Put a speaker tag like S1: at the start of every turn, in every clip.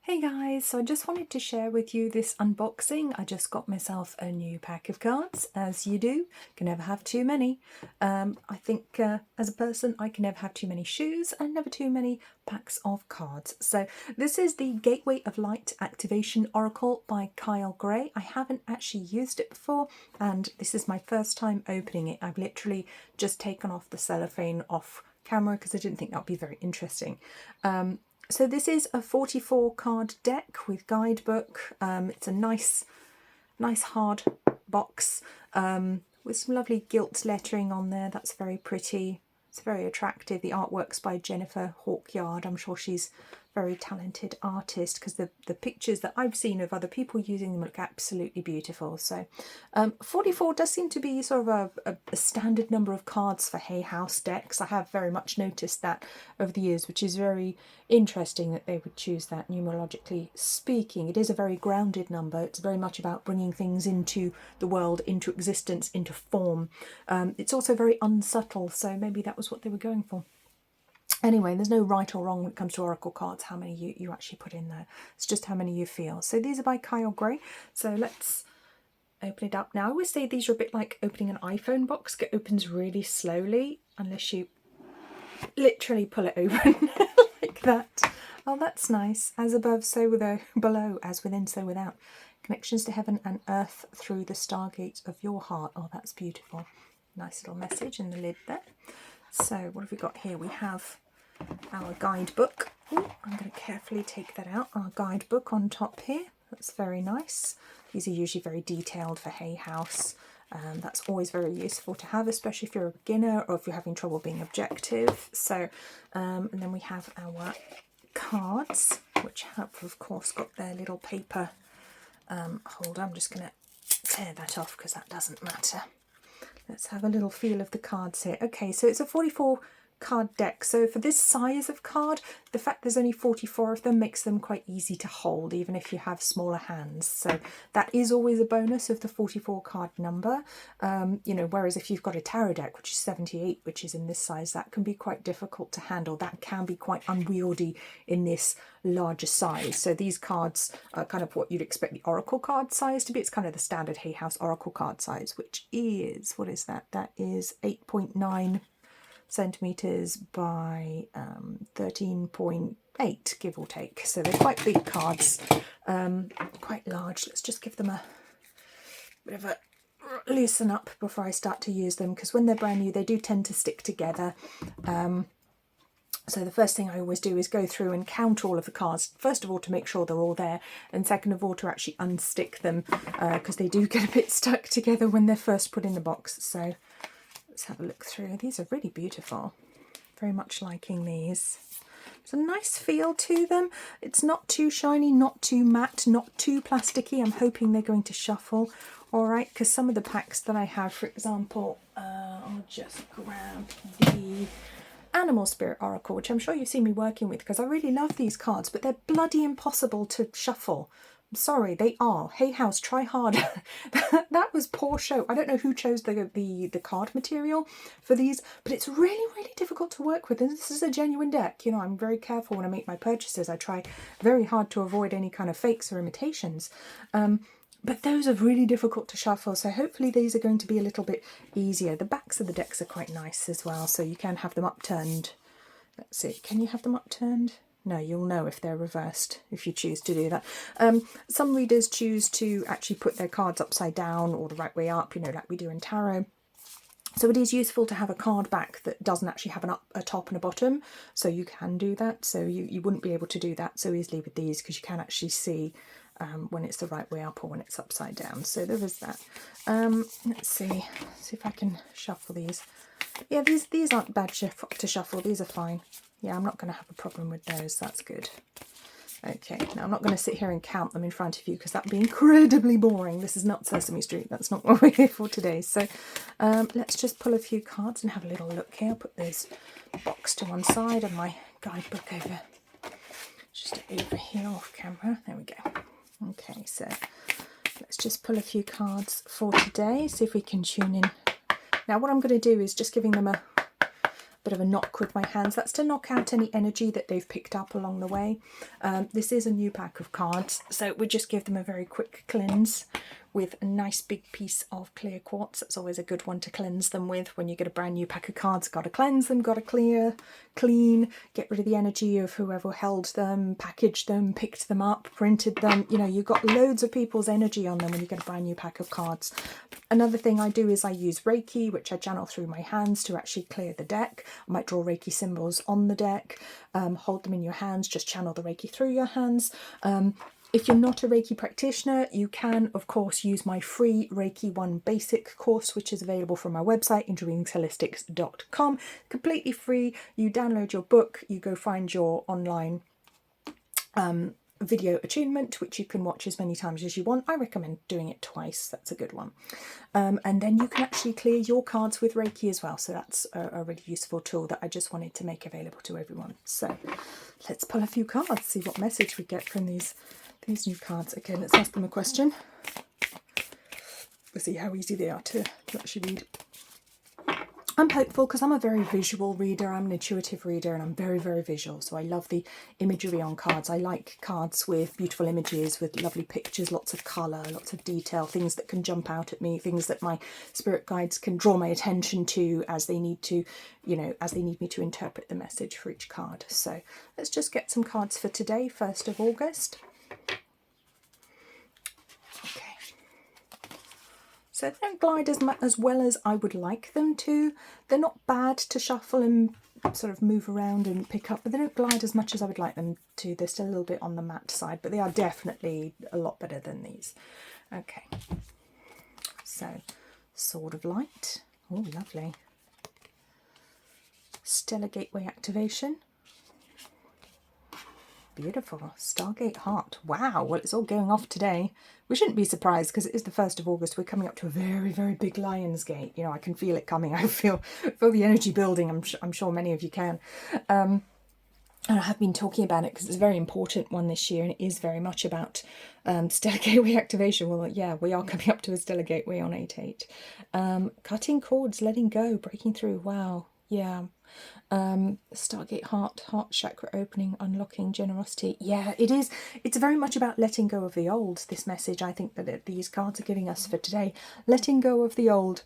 S1: Hey guys, so I just wanted to share with you this unboxing. I just got myself a new pack of cards, as you do. Can never have too many. I think as a person I can never have too many shoes and never too many packs of cards. So this is the Gateway of Light Activation Oracle by Kyle Gray. I haven't actually used it before and this is my first time opening it. I've literally just taken off the cellophane off camera because I didn't think that would be very interesting. So this is a 44 card deck with guidebook. It's a nice hard box with some lovely gilt lettering on there. That's very pretty. It's very attractive. The artwork's by Jennifer Hawkyard. I'm sure she's a very talented artist because the pictures that I've seen of other people using them look absolutely beautiful. So 44 does seem to be sort of a standard number of cards for Hay House decks. I have very much noticed that over the years, which is very interesting that they would choose that numerologically speaking. It is a very grounded number. It's very much about bringing things into the world, into existence, into form. It's also very unsubtle, so maybe that was what they were going for. Anyway, there's no right or wrong when it comes to oracle cards, how many you actually put in there. It's just how many you feel. So these are by Kyle Gray. So let's open it up now. I always say these are a bit like opening an iPhone box. It opens really slowly unless you literally pull it open like that. Oh, that's nice. As above, so below, as within, so without. Connections to heaven and earth through the stargate of your heart. Oh, that's beautiful. Nice little message in the lid there. So what have we got here? We have our guidebook. Ooh, I'm going to carefully take that out. Our guidebook on top here. That's very nice. These are usually very detailed for Hay House. That's always very useful to have, especially if you're a beginner or if you're having trouble being objective. So, and then we have our cards, which have, of course, got their little paper holder. I'm just going to tear that off because that doesn't matter. Let's have a little feel of the cards here. Okay, so it's a 44 card deck. So for this size of card, the fact there's only 44 of them makes them quite easy to hold, even if you have smaller hands. So that is always a bonus of the 44 card number. You know, whereas if you've got a tarot deck, which is 78, which is in this size, that can be quite difficult to handle. That can be quite unwieldy in this larger size. So these cards are kind of what you'd expect the oracle card size to be. It's kind of the standard Hay House oracle card size, which is, what is that? That is 8.9 centimeters by 13.8, give or take. So they're quite big cards, quite large. Let's just give them a bit of a loosen up before I start to use them, because when they're brand new they do tend to stick together. So the first thing I always do is go through and count all of the cards, first of all to make sure they're all there, and second of all to actually unstick them, because they do get a bit stuck together when they're first put in the box. So let's have a look through. These are really beautiful. Very much liking these. There's a nice feel to them. It's not too shiny, not too matte, not too plasticky. I'm hoping they're going to shuffle. All right, because some of the packs that I have, for example, I'll just grab the Animal Spirit Oracle, which I'm sure you've seen me working with because I really love these cards, but they're bloody impossible to shuffle. I'm sorry, they are. Hay House, try harder. That was poor show. I don't know who chose the card material for these, but it's really, really difficult to work with. And this is a genuine deck. You know, I'm very careful when I make my purchases. I try very hard to avoid any kind of fakes or imitations. But those are really difficult to shuffle, so hopefully these are going to be a little bit easier. The backs of the decks are quite nice as well, so you can have them upturned. Let's see, can you have them upturned? No, you'll know if they're reversed, if you choose to do that. Some readers choose to actually put their cards upside down or the right way up, you know, like we do in tarot. So it is useful to have a card back that doesn't actually have a top and a bottom, so you can do that. So you wouldn't be able to do that so easily with these because you can actually see when it's the right way up or when it's upside down. So there is that. Let's see if I can shuffle these. Yeah, these aren't bad to shuffle. These are fine. Yeah, I'm not going to have a problem with those. That's good. Okay, now I'm not going to sit here and count them in front of you because that would be incredibly boring. This is not Sesame Street. That's not what we're here for today. So let's just pull a few cards and have a little look here. I'll put this box to one side and my guidebook over here off camera. There we go. Okay, so let's just pull a few cards for today, see if we can tune in. Now what I'm going to do is just giving them bit of a knock with my hands. That's to knock out any energy that they've picked up along the way. This is a new pack of cards, so we just give them a very quick cleanse with a nice big piece of clear quartz. That's always a good one to cleanse them with when you get a brand new pack of cards. Got to cleanse them, got to clean, get rid of the energy of whoever held them, packaged them, picked them up, printed them. You know, you've got loads of people's energy on them when you get a brand new pack of cards. Another thing I do is I use Reiki, which I channel through my hands to actually clear the deck. I might draw Reiki symbols on the deck, hold them in your hands, just channel the Reiki through your hands. If you're not a Reiki practitioner, you can, of course, use my free Reiki 1 basic course, which is available from my website, interreadingsholistics.com. Completely free. You download your book, you go find your online video attunement, which you can watch as many times as you want. I recommend doing it twice. That's a good one. And then you can actually clear your cards with Reiki as well. So that's a really useful tool that I just wanted to make available to everyone. So let's pull a few cards, see what message we get from these new cards. Okay, let's ask them a question. We'll see how easy they are to actually read. I'm hopeful because I'm a very visual reader. I'm an intuitive reader and I'm very, very visual. So I love the imagery on cards. I like cards with beautiful images, with lovely pictures, lots of colour, lots of detail, things that can jump out at me, things that my spirit guides can draw my attention to as they need to, you know, as they need me to interpret the message for each card. So let's just get some cards for today, 1st of August. So they don't glide as well as I would like them to. They're not bad to shuffle and sort of move around and pick up, but they don't glide as much as I would like them to. They're still a little bit on the matte side, but they are definitely a lot better than these. Okay, so Sword of Light. Oh, lovely. Stellar Gateway activation. Beautiful. Stargate Heart. Wow, well, it's all going off today. We shouldn't be surprised because it is the 1st of August. We're coming up to a very, very big Lion's Gate. You know, I can feel it coming. I feel the energy building. I'm sure many of you can. And I have been talking about it because it's a very important one this year and it is very much about Stellar Gateway activation. Well, yeah, we are coming up to a Stellar Gateway on 8/8. Cutting cords, letting go, breaking through. Wow, yeah. Stargate Heart chakra opening, unlocking, generosity. Yeah, it is. It's very much about letting go of the old, this message I think that these cards are giving us for today. Letting go of the old,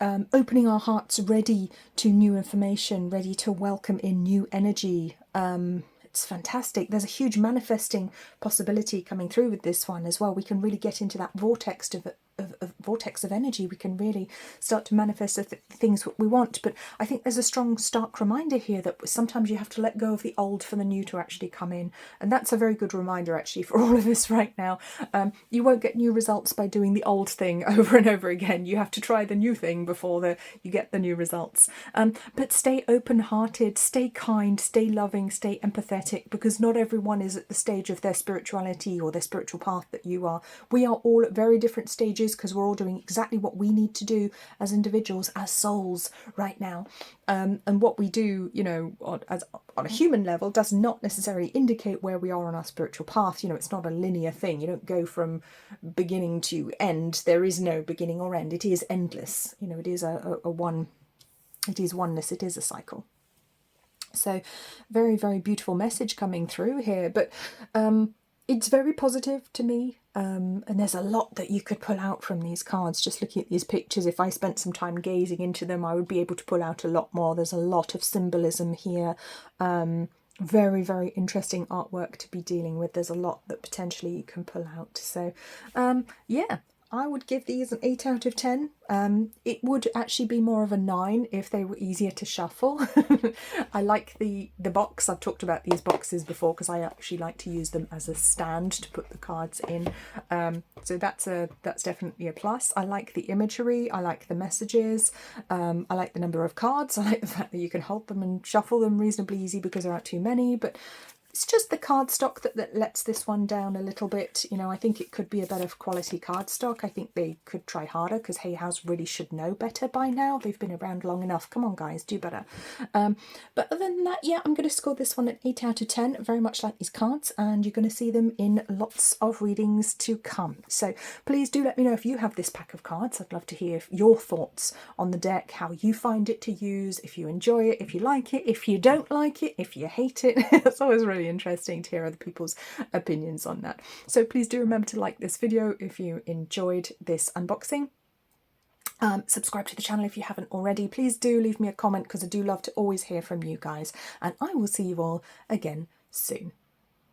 S1: opening our hearts, ready to new information, ready to welcome in new energy. It's fantastic. There's a huge manifesting possibility coming through with this one as well. We can really get into that vortex of energy. We can really start to manifest the things we want. But I think there's a strong, stark reminder here that sometimes you have to let go of the old for the new to actually come in. And that's a very good reminder actually for all of us right now. You won't get new results by doing the old thing over and over again. You have to try the new thing before you get the new results. But stay open-hearted, stay kind, stay loving, stay empathetic, because not everyone is at the stage of their spirituality or their spiritual path that you are. We are all at very different stages because we're all doing exactly what we need to do as individuals, as souls right now. And what we do, you know, on a human level does not necessarily indicate where we are on our spiritual path. You know, it's not a linear thing. You don't go from beginning to end. There is no beginning or end. It is endless. You know, it is it is oneness. It is a cycle. So very, very beautiful message coming through here, but it's very positive to me. And there's a lot that you could pull out from these cards. Just looking at these pictures, if I spent some time gazing into them, I would be able to pull out a lot more. There's a lot of symbolism here. Very, very interesting artwork to be dealing with. There's a lot that potentially you can pull out. So yeah, I would give these an 8 out of 10. It would actually be more of a 9 if they were easier to shuffle. I like the box. I've talked about these boxes before because I actually like to use them as a stand to put the cards in. So that's definitely a plus. I like the imagery. I like the messages. I like the number of cards. I like the fact that you can hold them and shuffle them reasonably easy because there aren't too many. But It's just the cardstock that lets this one down a little bit. You know, I think it could be a better quality cardstock. I think they could try harder, because Hay House really should know better by now. They've been around long enough. Come on, guys, do better. But other than that, yeah, I'm going to score this one an 8 out of 10, very much like these cards, and you're going to see them in lots of readings to come. So please do let me know if you have this pack of cards. I'd love to hear your thoughts on the deck, how you find it to use, if you enjoy it, if you like it, if you don't like it, if you hate it. It's always really interesting to hear other people's opinions on that. So please do remember to like this video if you enjoyed this unboxing. Subscribe to the channel if you haven't already. Please do leave me a comment, because I do love to always hear from you guys, and I will see you all again soon.